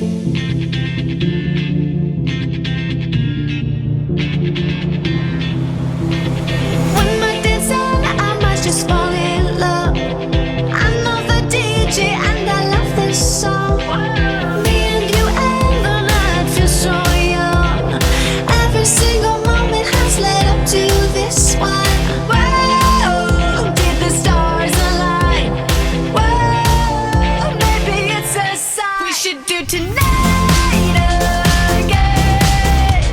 One more dance and I might just fall in love. I know the DJ and I love this song. Me and you and the night feel so young. Every single moment has led up to this one. Whoa, did the stars align? Whoa, maybe it's a sign. We should do tonight again,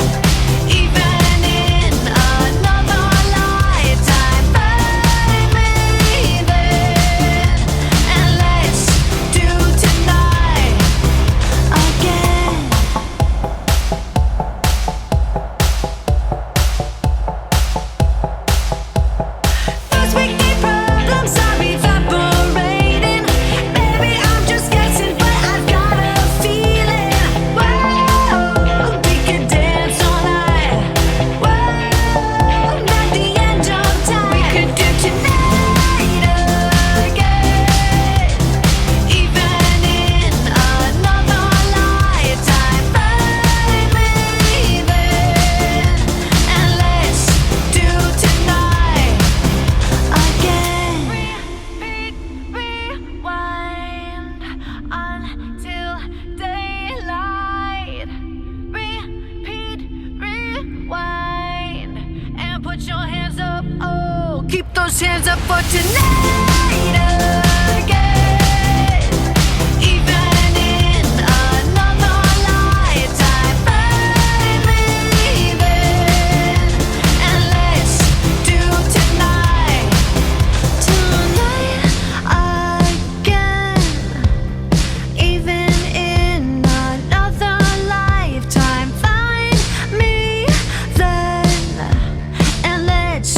even in another lifetime. Find me then, and let's do tonight again. Those wicked problems are evaporating. Maybe I'm just guessing, but I've got a feeling. Whoa, we could dance all night. Whoa, not the end of time. We could do tonight again, even in another lifetime. Find me then, and let's do tonight again. Repeat, rewind until daylight. Repeat, rewind, and put your hands up. Oh, keep those hands up for tonight again, even in another lifetime. Find me then, and let's do tonight again, even in another lifetime. Find me then, and let's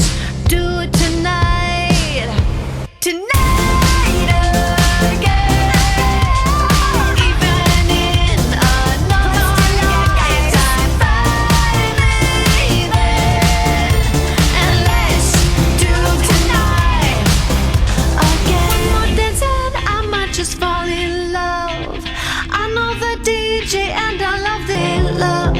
do it tonight again, even in another lifetime. Find me then, and let's do tonight again. One more dance and I might just fall in love. I know the DJ and I love the love.